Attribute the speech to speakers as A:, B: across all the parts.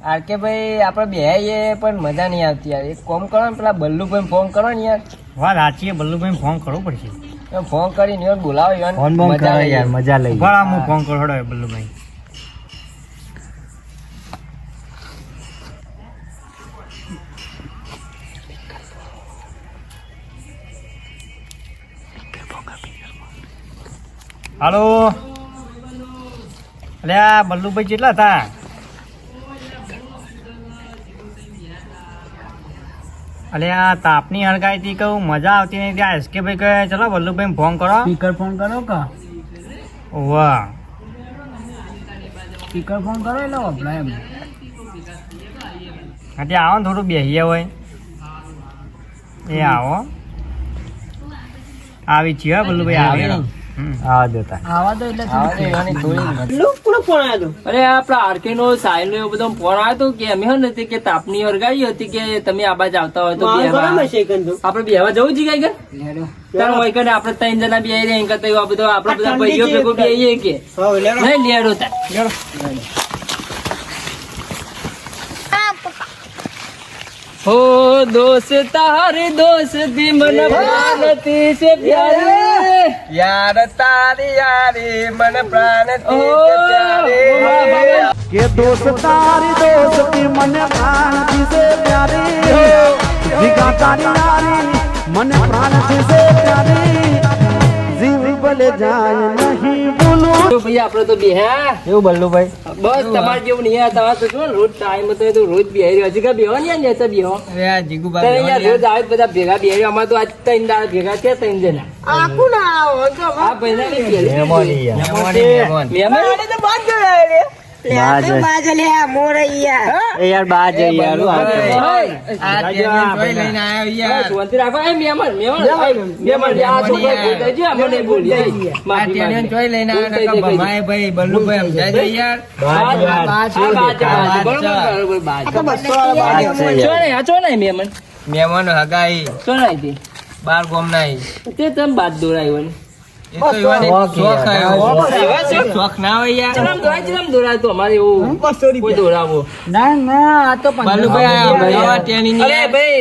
A: RK ભાઈ આપણે બેહાઈએ પણ મજા નહીં આવતી યાર. એક કોમ કરો ને પેલા બલ્લુભાઈ ફોન કરો ને યાર.
B: વાત સાચી, બલ્લુભાઈ ફોન કરવો પડશે.
A: ફોન કરીને યાર બોલાવો યાર.
C: ફોન બોન કરો યાર, મજા લઈ.
B: બરાબર, હું ફોન કરો હડો બલ્લુભાઈ. હાલો, અલ્યા બલ્લુભાઈ કેટલા હતા? અલ્યા તાપની હળગાઈ થી કહું મજા આવતી નહીં ત્યાં એસકે ભાઈ કહે ચલો બલ્લુભાઈ ફોન કરો.
C: સ્પીકર ફોન કરો કા?
B: વાહ,
C: સ્પીકર ફોન કરો એટલે વપરાય એમ.
B: હા આવો ને થોડું બેહીએ હોય એ આવો. આવી છીએ બલ્લુભાઈ આવી.
C: આવા દેતા આવા દો એટલે
A: અરે આપડા આરકે નો સાહિલ નો એવો બધો ફોન આવ્યો હતો કે અમે નથી કે તાપની હરગાઈ હતી કે તમે આ બાજુ આવતા હોય તો આપડે બેહવા જવું છે કઈ તાર હોય કે આપડે 3 જણા બે રહ્યા કરતા આ બધો આપડે બધા ભાઈઓ ભેગો બેહીએ કે નહીં લેડો તા हो दोस्त तारी दोस्ती मन प्राणती से प्यारी यार तारी यारी मन प्राणती से प्यारी
D: के दोस्त तारी दोस्ती मन प्राणती से प्यारी जिगा तारी यारी मन प्राणती से प्यारी जीव भले जाए नहीं बोलो
A: भाई आपने तो भी है
C: એવું બલ્લુભાઈ
A: बस તમાર જેવું નહીં આ તમાર તો જો રોજ ટાઈમ હતો તો રોજ બેહી રહ્યો છે કે બેહો ને યાર જતા બેહો
C: અરે આ જીગુભાઈ
A: તને યાર રોજ આવે બધા ભેગા બેહી રહ્યો અમાર તો આજ 3 દાડા ભેગા છે 3 જણા આકુ ના આવો તો આ ભાઈના ને
C: મહેમાન
A: મહેમાન તો બાદ ગયો રે
C: એ યાર બા જઈ યાર
A: આ જોઈ લઈને આવ્યો યાર શાંતિ રાખો એ મહેમાન આ છોકરો બોલતા છે અમને બોલી આ ટેનિયન જોઈ લઈને આવ્યો કે ભમાય ભાઈ બલ્લુભાઈ આમ જાય યાર ચો નહીં મહેમાન હગાઈ ચો નહીં બાર ગોમ નહીં તે તમે બાદ દોરાયો ને એ તો શોખ ના હોય યાર ચલમ દોરાય તો અમારે એવું કોઈ દોરાવો
C: ના ના આ તો
A: ભાઈ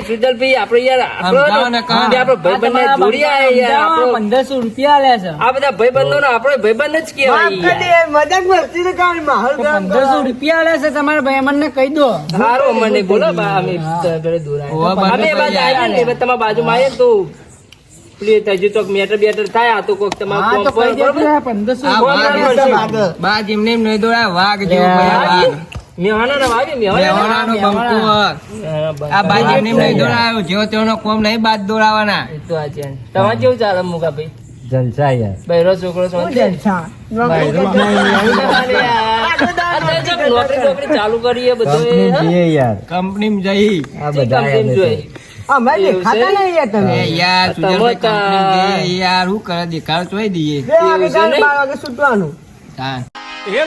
A: સુજલભાઈ આપડે યાર આપડે ભાઈબંધ જોડી આયા યાર
C: 1500 રૂપિયા લે છે
A: આ બધા ભાઈબંધો નો આપડે ભાઈબંધ જ કહેવાય મજાક મસ્તી તો કામ માહોલ
C: 1500 રૂપિયા લે છે તમારા ભાઈ મને કહી દો
A: સારો મને બોલો બા અમે ઘરે દોરાય અમે બાજુ આવ્યા ને તમારા બાજુમાં આયા તો પ્લીઝ હજુ તો મેટર બેટર થાય આ તો કોક તમારું કોમ પર બરોબર
C: 1500
A: બાજ એમને એમ નહીં દોડાય વાઘ જેવો ભાઈ મેવાના ના વાગે મેવાનાનો બંકો આ બાજ એમને એમ નહીં દોડાયો જેવો તેનો કોમ નહીં બાજ દોડાવાના એ તો આ છે તમાર કેવું ચાલે મુકા ભાઈ
C: જલસા યાર
A: બૈરો છોકરો જલસા નોકરી ચાલુ કરીએ બધું
C: યાર
A: કંપનીમાં જઈ
C: આ બધા
D: એ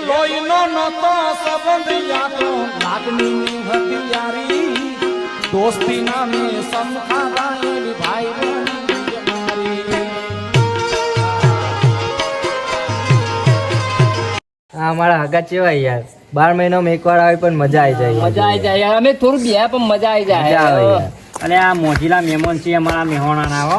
D: લોહીનો નતો સંબંધ યાતો લાગણીની હતી યારી દોસ્તી નામે સમખારા એવી ભાઈ
C: અમારા હગા ચેવા યાર 12 મહિનામાં એકવાર આવે પણ મજા આવી જાય
A: મજા આવી જાય યાર અમે થોડું બે પણ મજા આવી જાય
B: અને આ મોજીલા મહેમાન છે અમારા મહેમાન આવો.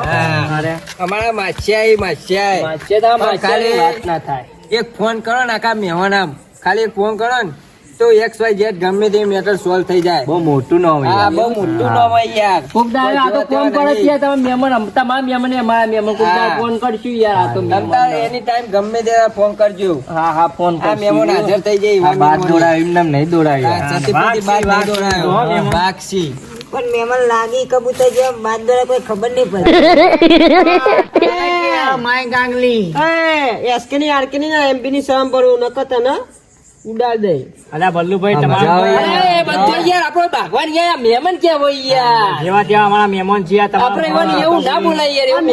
B: અરે
A: અમારા માછિયા ખાલી વાત ના થાય એક ફોન કરો ને આખા મહેમાન આમ ખાલી એક ફોન કરો ને તો XYZ ગમે તે મેટર સોલ્વ થઈ જાય.
C: બહુ મોટું ન હોય
A: હા બહુ મોટું ન હોય યાર કોક દાડે આ તો ફોન કરે છે તમે મહેમાન તમારા મહેમાન અમારા મહેમાન કોક દાડે ફોન કરશું યાર આ તો મહેમાન એની ટાઈમ ગમે તે ફોન કરજો હા ફોન આ મહેમાન હાજર થઈ જાય
C: બાદ દોડાવ એમ નહીં દોડાવ્યા
A: સતીપતિ બાદ દોડાયો બાક્ષી
E: પણ મહેમાન લાગી કબૂતર જેમ બાદ દોડા કોઈ ખબર નહીં પડે
C: માય ગાંગલી
E: એસકે ની આરકે ની ના એમપી ની સમ પર નકત ને ઉડાડ દે
B: અલ્યા બલ્લુભાઈ
C: મજા
B: તમારા
C: આવે.
A: બધું યાર આપણો ભગવાન યાર મહેમાન ક્યાં હોય યાર
B: જેવા તેવા અમારા મહેમાન છે
A: આપણે એવું ના બોલાય યાર એવું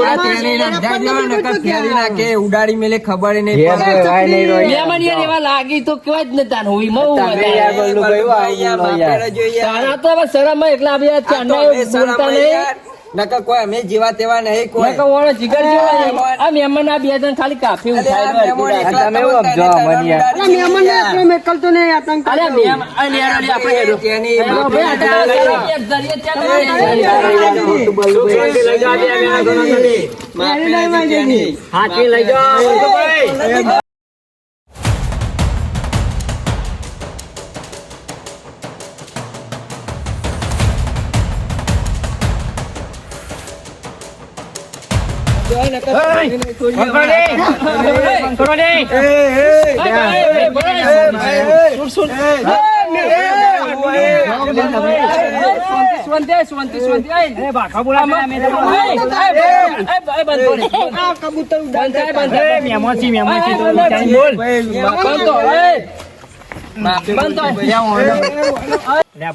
A: ઉડાડી મેલે ખબર નહીં
C: ઘેર તો વાય નહીં રહ્યો.
A: મહેમાન યાર એવા લાગી તો કેવા જ નતા હોય મઉ
C: તમે યાર બલ્લુભાઈ આવું બોલો યાર.
A: તારા તો હવે શરમ માં એકલા આવ્યા ચાંડા બોલતા નહીં
C: નકર કોઈ અમે જેવા તેવા નહીં કોઈ
A: મેં કહું, ઓળો જીગર જેવો છે. આ મહેમાન આ બે જણ ખાલી કાફી ઉઠાય દો.
C: તમે એવું સમજો અમને યાર.
E: અરે મહેમાન ને એટલો મેકલતો નહીં આતંક
A: અરે મહેમાન, આ લેરો લે, આપણે હેડો.
C: તેની
A: હેડો, બે હતા, એક જરીએ ત્યાં
B: હાથી લઈ જાઓ બલ્લુભાઈ.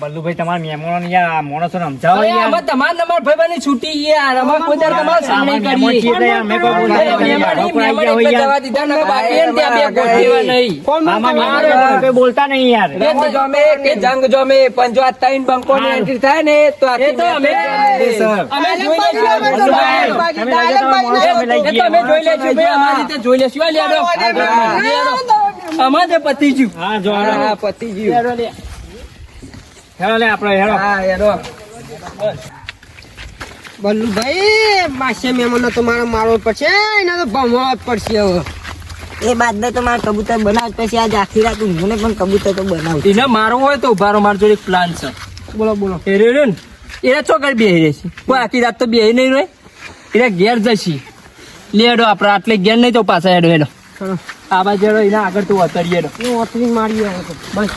B: બલ્લુભાઈ તમારા મહેમાનો યાર માણસો સમજાવો યાર.
A: તમારા નંબર ભાઈબંધની છૂટી યાર. અમારે કોઈ દાડો તમારા સામે કરીએ.
B: બોલતા નહીં યાર.
C: જંગ જોમે પંજો આ ત્રણ બંકો ની એન્ટ્રી થાય ને તો
A: એ તો અમે જોઈ લેશું ભાઈ, અમારી રીતે જોઈ લેશું. આ લેડો. અમારે પતિ જ્યું.
B: હા જો
C: હા પતિ જીવ
B: હેડો લે આપણે હેડો.
C: હા યારો
E: બલ્લુભાઈ માસે મહેમાનો તો મારો મારવો પડશે, એના તો ભમવા જ પડશે હવે.
F: એ બાદ તો મારે કબૂતર બનાવ પછી આજ આખી રાત ઊંઘને પણ કબૂતર તો બનાવું.
A: એને મારો હોય તો ઉભારો, મારો જોડે એક પ્લાન છે.
E: બોલો બોલો.
A: એ રહ્યો ને, એને ચોકડ બેહી રહેશે. કોઈ આખી રાત તો બેહી નહીં રહે. એને ઘેર જશે. લેડો આપણે આટલે ઘેર નહીં તો પાછા હેડો હેડો. આ બાજુ હેડો, એના આગળ તો વતરીએ હેડો.
E: હું ઓતરી મારી આવે તો બસ.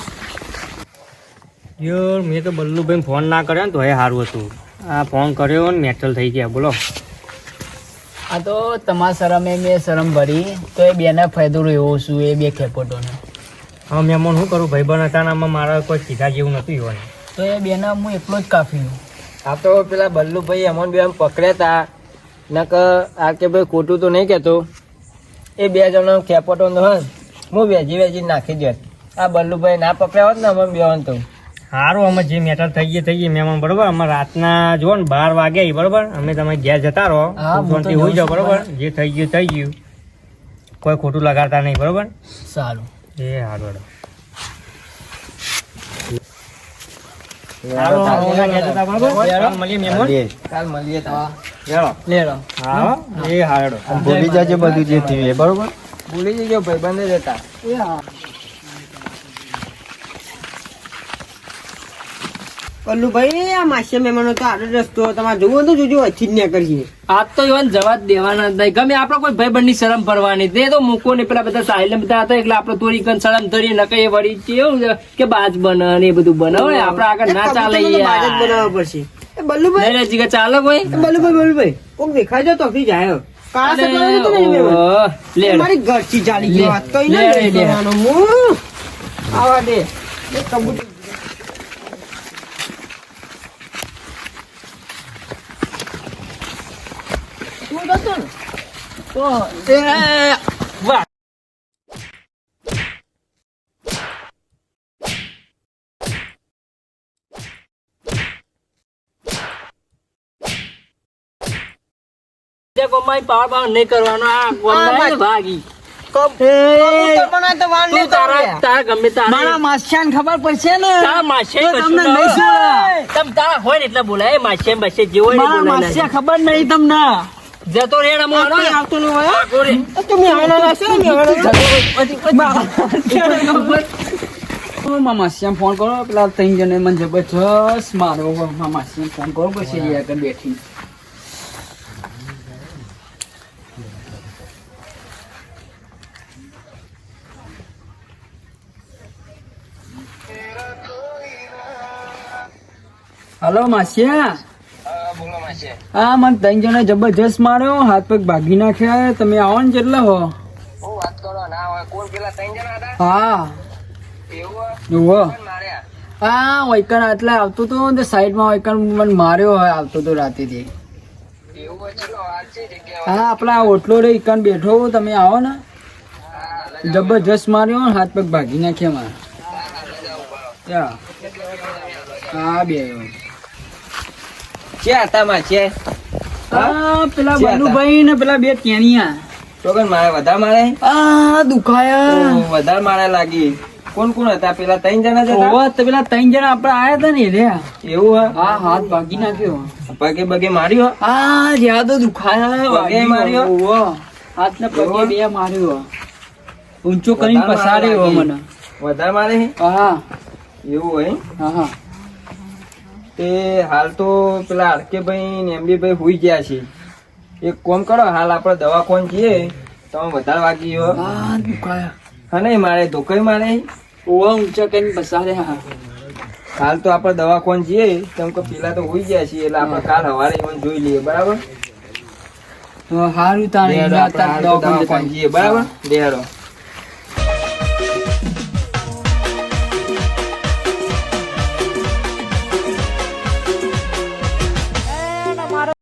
B: યાર મેં તો બલ્લુભાઈ ફોન ના કર્યો ને તો એ સારું હતું. આ ફોન કર્યો ને મેટલ થઈ ગયા. બોલો.
G: આ તો તમારા શરમે મેં શરમ ભરી તો એ બેને ફાયદો રહ્યો છું એ બે ખેપટોને.
B: હા મહેમાન શું કરું ભાઈ બન હતા ને મારા કોઈ કીધા જેવું નતું ઈવન.
G: તો એ બેને હું એકલો જ કાફી છું.
C: આ તો પેલા બલ્લુભાઈ અમન બે પકડ્યા તા નક આ કે ભાઈ ખોટું તો નહીં કેતો. એ બે જણો ખેપટો હોય હું વેજી વેજી નાખી દે. આ બલ્લુભાઈ ના પકડ્યા હોત ને અમન બે તો
B: સારું અમે જે મેટર થઈ ગઈ મહેમાન બરોબર. અમે રાતના જો ને 12 વાગ્યા બરોબર. અમે તમે ઘેર જતા રહો શાંતિ હોઈ જાઓ બરોબર. જે થઈ ગયું થઈ ગયું. કોઈ ખોટું લગાડતા નહીં બરોબર.
G: સારું.
B: એ સારું
C: કાલ મળીએ તા.
A: લેડો.
C: ભૂલી જજો બધું જે થયું એ બરોબર. ભૂલી જજો ભાઈ બંધ જ હતા.
E: બલ્લુભાઈ આ માસે મહેમાનો તો આડો રસ્તો તમારે જોવું તો જોજો અહીંથી જ ને કરીએ.
A: આજ તો એવાને જવા જ દેવાના જ નહીં. ગમે આપડે કોઈ ભાઈ બંધ ની શરમ ભરવાની તે તો મૂકો ને પેલા બધા સાયલેન્ટ બધા હતા એટલે આપડે થોડી કન શરમ ધરી નકે એ વળી કેવું છે કે બાજ બને ને એ બધું બનાવે આપડે આગળ ના ચાલે
E: કબૂતરનો તો બાજ જ
A: યાર.
E: બનાવવો પડશે. એ બલ્લુભાઈ
A: લઈ લે જીગર, ચાલો કોઈ.
E: બલ્લુભાઈ કોક દેખાય છે તો થી જાય કાળા સકવાળો તો નહીં મહેમાન.
A: ઓહ, લેડો.
E: મારી ઘરથી ચાલી ગયો વાત તો એને
A: લે,
E: લઈ
A: લે.
E: જવાનો હું. આવા દે એ કબૂતર
A: વાહ. ગોમાઈ પાવર બાવર નહીં કરવાનો. આ ગોમાઈ ને ભાગી.
E: કબૂતર બનાવે તો વાળ
A: તું
E: નહીં
A: તારા
E: કાઢે.
A: તારા ગમે તારા
E: માસ્યાને ખબર પડશે ને
A: તારા માસે
E: તો
A: કશું
E: તમને
A: ના
E: નહીં
A: હોય.
E: જોવાય.
A: તમ તારા હોય ને એટલે બોલાય. એ માસે બસે જે હોય એ
E: મારા
A: બોલાય.
E: માસ્યા ખબર નહીં તમને
A: જતો રે રમો હાલો.
E: કોઈ આવતું નહીં હોય
A: ગોરે.
E: તમે આવેલા રહેશો ને
G: મામાશ્યામ ફોન કરો પેલા 3 જણે મને જબરજસ્ત મારો મામાશ્યામ ફોન કરો પછી આગળ બેઠી. હલો માસિયા. હા મને 3 જણે જબરજસ્ત માર્યો, હાથ પગ ભાગી નાખ્યા. તમે આવો ને જેટલા હો. હા જુઓ. હા વૈકણ આટલે આવતો તો ને સાઈડમાં વૈકણ મને માર્યો હોય આવતો તો રાતેથી. હા આપડા ઓટલો રે ઈકણ બેઠો. તમે આવો ને જબરજસ્ત માર્યો, હાથ પગ ભાગી નાખ્યા મારા. હા બે
C: છે હતા માં છે
G: પેલા
C: છે હતા.
G: બલ્લુભાઈ ને પેલા બે ટેણિયા
C: તો કઈ મારે વધારે મારે
G: દુખાયા
C: ઓ, વધારે મારે લાગી. કોણ કોણ હતા પેલા 3 જણા જ હતા?
G: ઓવા, તો પેલા 3 જણા આપડે આયા હતા ને રે
C: એવું હે?
G: હા હાથ ભાગી નાખ્યો
C: પગે બગે માર્યો?
G: જ્યાં તો દુખાયા
C: પગે માર્યો?
G: ઓવા, હાથ ને પગે
C: એવું?
G: બે માર્યો ઊંચો કરીને
C: વધારે
G: પસાર્યો
C: લાગી.
G: મને
C: વધારે મારે છે?
G: હા
C: એવું હોય?
G: હા
C: તે હાલ તો પેલા આરકે ભાઈ ને એમબી ભાઈ હુઈ ગયા છે. એક કોમ કરો, હાલ આપણે દવાખાને જઈએ. તમે વધારે વાગી ગયો
G: દુખાયા
C: હા નહીં મારે ધોકાઈ મારે.
G: ઓવા, ઊંચા કરીને પસાર્યા
C: હાલ તો આપણે દવાખાને જઈએ, કેમ કે પેલા તો હુઈ ગયા છીએ એટલે આપણે કાલ સવારે એને જોઈ લઈએ. બરાબર?
G: હારું તાણે
C: આપણે હાલ તો દવાખાને જઈએ. બરાબર? લેહરો.